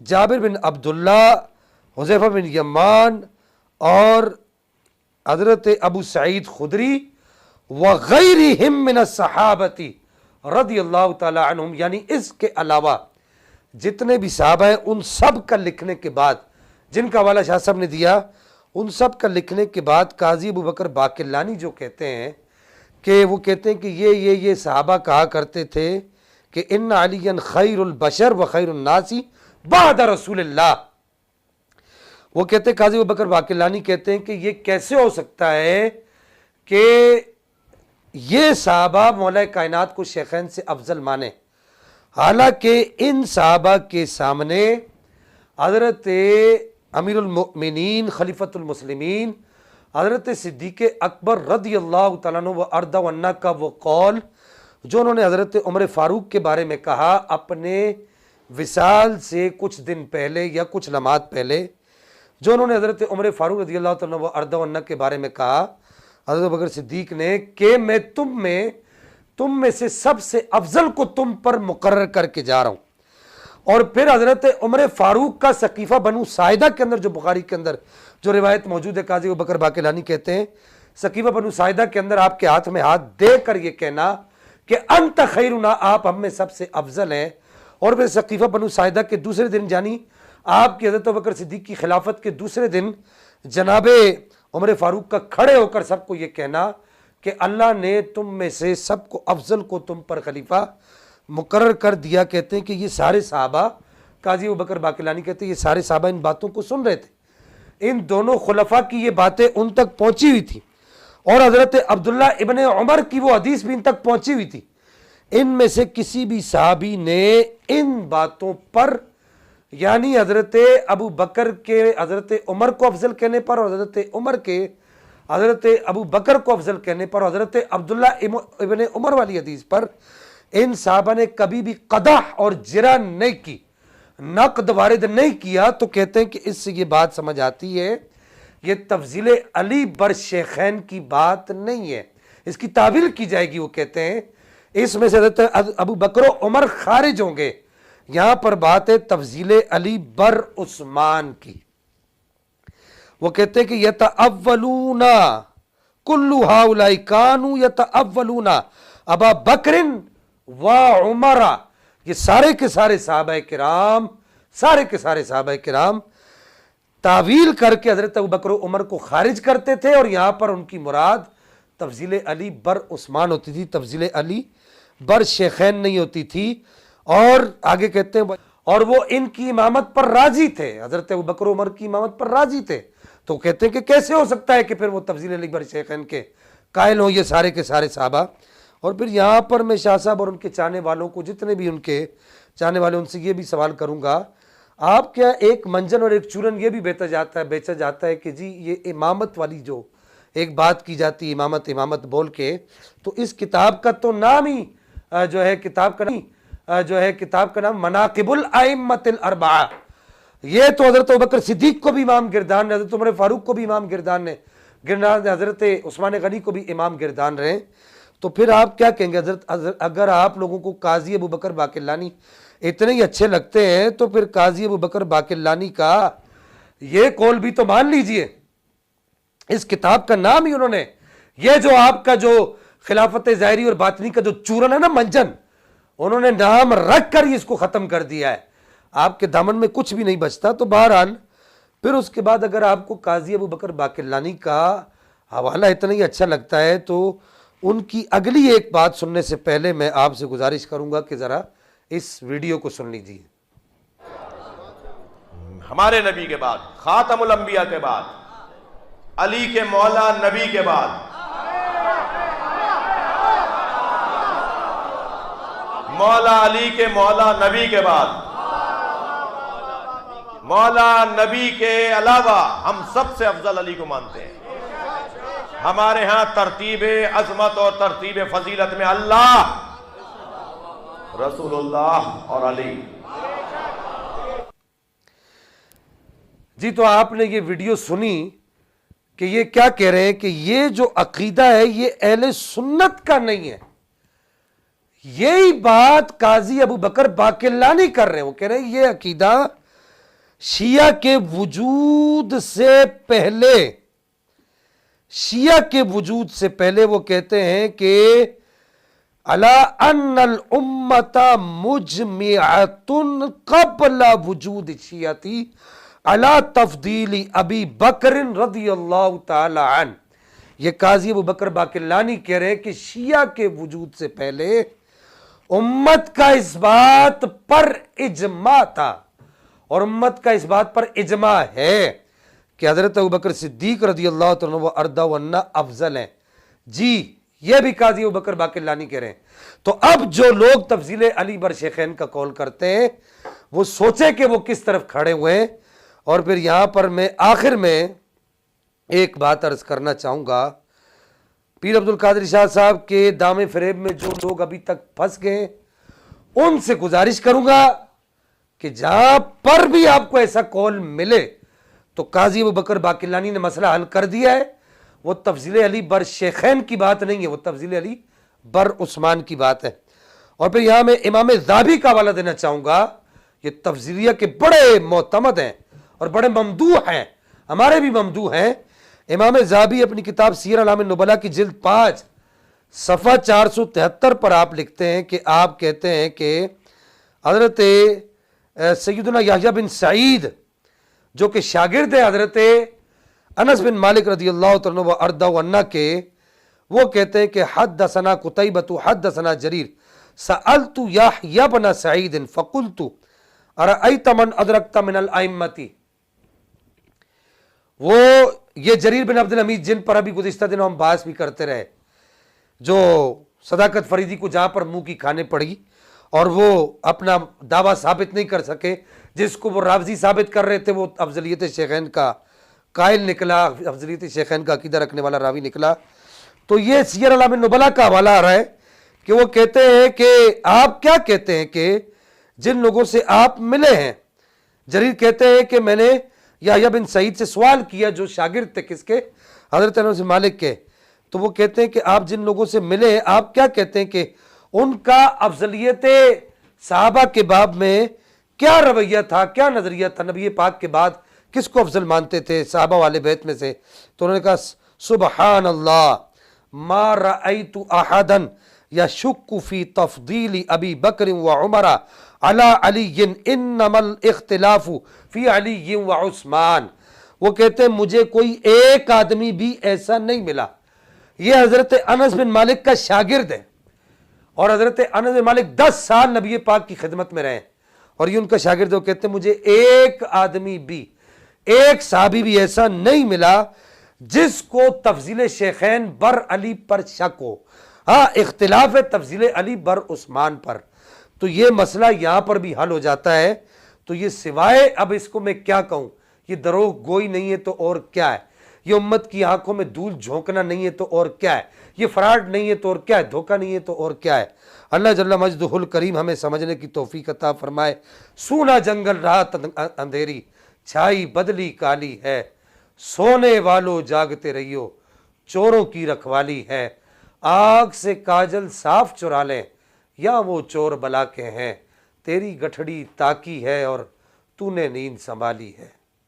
جابر بن عبداللہ، حذیفہ بن یمان اور حضرت ابو سعید خدری وغیرہم من الصحابۃ رضی اللہ تعالی عنہم، یعنی اس کے علاوہ جتنے بھی صحابہ ہیں ان سب کا لکھنے کے بعد، جن کا حوالہ شاہ صاحب نے دیا، ان سب کا لکھنے کے بعد قاضی ابو بکر باقلانی جو کہتے ہیں کہ وہ کہتے ہیں کہ یہ صحابہ کہا کرتے تھے کہ ان علی خیر البشر و خیر الناس بعد رسول اللہ. وہ کہتے ہیں، قاضی ابو بکر باقلانی کہتے ہیں کہ یہ کیسے ہو سکتا ہے کہ یہ صحابہ مولا کائنات کو شیخین سے افضل مانے، حالانکہ ان صحابہ کے سامنے حضرت امیر المؤمنین خلیفۃ المسلمین حضرت صدیق اکبر رضی اللہ تعالیٰ عنہ و ارضا عنہ کا وہ قول جو انہوں نے حضرت عمر فاروق کے بارے میں کہا اپنے وصال سے کچھ دن پہلے یا کچھ لمحات پہلے، جو انہوں نے حضرت عمر فاروق رضی اللہ تعالیٰ عنہ و ارضا عنہ کے بارے میں کہا حضرت بکر صدیق نے کہ میں تم میں سے سب سے افضل کو تم پر مقرر کر کے جا رہا ہوں. اور پھر حضرت عمر فاروق کا سقیفہ بنو ساعدہ کے اندر جو بخاری کے اندر جو روایت موجود ہے، قاضی ابو بکر باقلانی کہتے ہیں سقیفہ بنو ساعدہ کے اندر آپ کے ہاتھ میں ہاتھ دے کر یہ کہنا کہ انت خیرنا، آپ ہم میں سب سے افضل ہیں. اور پھر سقیفہ بنو ساعدہ کے دوسرے دن، یعنی آپ کی حضرت بکر صدیق کی خلافت کے دوسرے دن، جناب عمر فاروق کا کھڑے ہو کر سب کو یہ کہنا کہ اللہ نے تم میں سے سب کو افضل کو تم پر خلیفہ مقرر کر دیا. کہتے ہیں کہ یہ سارے صحابہ، قاضی ابو بکر باقلانی کہتے ہیں یہ سارے صحابہ ان باتوں کو سن رہے تھے، ان دونوں خلفاء کی یہ باتیں ان تک پہنچی ہوئی تھی، اور حضرت عبداللہ ابن عمر کی وہ حدیث بھی ان تک پہنچی ہوئی تھی. ان میں سے کسی بھی صحابی نے ان باتوں پر، یعنی حضرت ابو بکر کے حضرت عمر کو افضل کہنے پر اور حضرت عمر کے حضرت ابو بکر کو افضل کہنے پر، حضرت عبداللہ ابن عمر والی حدیث پر ان صحابہ نے کبھی بھی قدح اور جرح نہیں کی، نقد وارد نہیں کیا. تو کہتے ہیں کہ اس سے یہ بات سمجھ آتی ہے یہ تفضیل علی بر شیخین کی بات نہیں ہے، اس کی تعویل کی جائے گی. وہ کہتے ہیں اس میں سے حضرت ابو بکر و عمر خارج ہوں گے، یہاں پر بات ہے تفضیل علی بر عثمان کی. وہ کہتے ہیں کہ یتأولون کل ہؤلاء کانوا یتأولون ابا بکر و عمر، یہ سارے کے سارے صحابہ کرام تعویل کر کے حضرت ابو بکر و عمر کو خارج کرتے تھے، اور یہاں پر ان کی مراد تفضیل علی بر عثمان ہوتی تھی، تفضیل علی بر شیخین نہیں ہوتی تھی. اور آگے کہتے ہیں اور وہ ان کی امامت پر راضی تھے، حضرت ابو بکر و عمر کی امامت پر راضی تھے. تو کہتے ہیں کہ کیسے ہو سکتا ہے کہ پھر وہ تفضیل علی بر شیخین کے قائل ہوں یہ سارے کے سارے صحابہ. اور پھر یہاں پر میں شاہ صاحب اور ان کے چاہنے والوں کو، جتنے بھی ان کے چاہنے والے، ان سے یہ بھی سوال کروں گا، آپ کیا ایک منجن اور ایک چورن یہ بھی بیچا جاتا ہے کہ جی یہ امامت والی جو ایک بات کی جاتی ہے، امامت بول کے، تو اس کتاب کا تو نام ہی جو ہے کتاب کا نام مناقب الائمۃ الاربعہ، یہ تو حضرت ابوبکر صدیق کو بھی امام گردان نے، حضرت عمر فاروق کو بھی امام گردان نے، حضرت عثمان غنی کو بھی امام گردان رہے. تو پھر آپ کیا کہیں گے اگر آپ لوگوں کو قاضی ابو بکر باقلانی اتنے ہی اچھے لگتے ہیں تو پھر قاضی ابو بکر باقلانی کا یہ قول بھی تو مان لیجئے. اس کتاب کا نام ہی انہوں نے، یہ جو آپ کا جو خلافت ظاہری اور باطنی کا جو چورن ہے نا، منجن، انہوں نے نام رکھ کر ہی اس کو ختم کر دیا ہے. آپ کے دامن میں کچھ بھی نہیں بچتا. تو بہرحال پھر اس کے بعد اگر آپ کو قاضی ابو بکر باقلانی کا حوالہ اتنا ہی اچھا لگتا ہے تو ان کی اگلی ایک بات سننے سے پہلے میں آپ سے گزارش کروں گا کہ ذرا اس ویڈیو کو سن لیجیے. ہمارے نبی کے بعد، خاتم الانبیاء کے بعد، علی کے مولا نبی کے بعد، مولا علی کے مولا نبی کے بعد، مولا نبی کے علاوہ ہم سب سے افضل علی کو مانتے ہیں. ہمارے ہاں ترتیب عظمت اور ترتیب فضیلت میں اللہ، رسول اللہ اور علی. جی تو آپ نے یہ ویڈیو سنی کہ یہ کیا کہہ رہے ہیں کہ یہ جو عقیدہ ہے یہ اہل سنت کا نہیں ہے. یہی بات قاضی ابو بکر باقلانی کر رہے ہیں. وہ کہہ رہے ہیں یہ عقیدہ شیعہ کے وجود سے پہلے، شیعہ کے وجود سے پہلے وہ کہتے ہیں کہ علی ان الامت مجمعۃ قبل وجود شیعتی علی تفضیل ابی بکر رضی اللہ تعالی عنہ. یہ قاضی ابو بکر باقلانی کہہ رہے ہیں کہ شیعہ کے وجود سے پہلے امت کا اس بات پر اجماع تھا، اور امت کا اس بات پر اجماع ہے کہ حضرت ابوبکر صدیق رضی اللہ عنہ و ارضا عنہ افضل ہیں. جی یہ بھی قاضی ابوبکر باقلانی کہہ رہے ہیں. تو اب جو لوگ تفضیل علی بر شیخین کا قول کرتے ہیں وہ سوچے کہ وہ کس طرف کھڑے ہوئے ہیں. اور پھر یہاں پر میں آخر میں ایک بات عرض کرنا چاہوں گا، پیر عبد القادر شاہ صاحب کے دامے فریب میں جو لوگ ابھی تک پھنس گئے ان سے گزارش کروں گا کہ جہاں پر بھی آپ کو ایسا قول ملے تو قاضی ابوبکر باقلانی نے مسئلہ حل کر دیا ہے. وہ تفضیل علی بر شیخین کی بات نہیں ہے، وہ تفضیل علی بر عثمان کی بات ہے. اور پھر یہاں میں امام ذہبی کا حوالہ دینا چاہوں گا. یہ تفضیلیہ کے بڑے معتمد ہیں اور بڑے ممدوح ہیں، ہمارے بھی ممدوح ہیں. امام ذہبی اپنی کتاب سیر اعلام النبلاء کی جلد 5 صفحہ 473 پر آپ لکھتے ہیں کہ آپ کہتے ہیں کہ حضرت سیدنا یحییٰ بن سعید جو کہ شاگرد ہے حضرت انس بن مالک رضی اللہ عنہ و ارضا عنہ کے، وہ کہتے ہیں کہ حدثنا قتیبۃ حدثنا جریر سألت یحییٰ بن سعید فقلت ارأیت من ادرکت من الائمۃ. وہ یہ جریر بن عبد الحمید جن پر ابھی گزشتہ دنوں ہم بحث بھی کرتے رہے، جو صداقت فریدی کو جہاں پر منہ کی کھانے پڑی اور وہ اپنا دعویٰ ثابت نہیں کر سکے، جس کو وہ رافضی ثابت کر رہے تھے وہ افضلیت شیخین کا قائل نکلا، افضلیت شیخین کا عقیدہ رکھنے والا راوی نکلا. تو یہ سیر اعلام النبلاء کا حوالہ آ رہا ہے کہ وہ کہتے ہیں کہ آپ کیا کہتے ہیں کہ جن لوگوں سے آپ ملے ہیں، جریر کہتے ہیں کہ میں نے یحییٰ بن سعید سے سوال کیا جو شاگرد تھے کس کے؟ حضرت انس بن مالک کے. تو وہ کہتے ہیں کہ آپ جن لوگوں سے ملے ہیں آپ کیا کہتے ہیں کہ ان کا افضلیت صحابہ کے باب میں کیا رویہ تھا، کیا نظریہ تھا، نبی پاک کے بعد کس کو افضل مانتے تھے صحابہ والے بیت میں سے؟ تو انہوں نے کہا سبحان اللہ ما رأیت احدا یشک فی تفضیل ابی بکر و عمر علی علی انما الاختلاف فی علی و عثمان. وہ کہتے ہیں مجھے کوئی ایک آدمی بھی ایسا نہیں ملا، یہ حضرت انس بن مالک کا شاگرد ہے اور حضرت انس بن مالک 10 سال نبی پاک کی خدمت میں رہے اور یہ ان کا شاگرد ہے. وہ کہتے ہیں مجھے ایک آدمی بھی، ایک صحابی بھی ایسا نہیں ملا جس کو تفضیل شیخین بر علی پر شک ہو. ہاں اختلاف ہے تفضیل علی بر عثمان پر. تو یہ مسئلہ یہاں پر بھی حل ہو جاتا ہے. تو یہ سوائے اب اس کو میں کیا کہوں، یہ دروغ گوئی نہیں ہے تو اور کیا ہے، یہ امت کی آنکھوں میں دھول جھونکنا نہیں ہے تو اور کیا ہے، یہ فراڈ نہیں ہے تو اور کیا ہے، دھوکہ نہیں ہے تو اور کیا ہے. اللہ جل مجدہ الکریم ہمیں سمجھنے کی توفیق عطا فرمائے. سونا جنگل رات اندھیری چھائی بدلی کالی ہے، سونے والو جاگتے رہیو چوروں کی رکھوالی ہے. آگ سے کاجل صاف چرا لیں یا وہ چور بلا کے ہیں، تیری گٹھڑی تاکی ہے اور تو نے نیند سنبھالی ہے.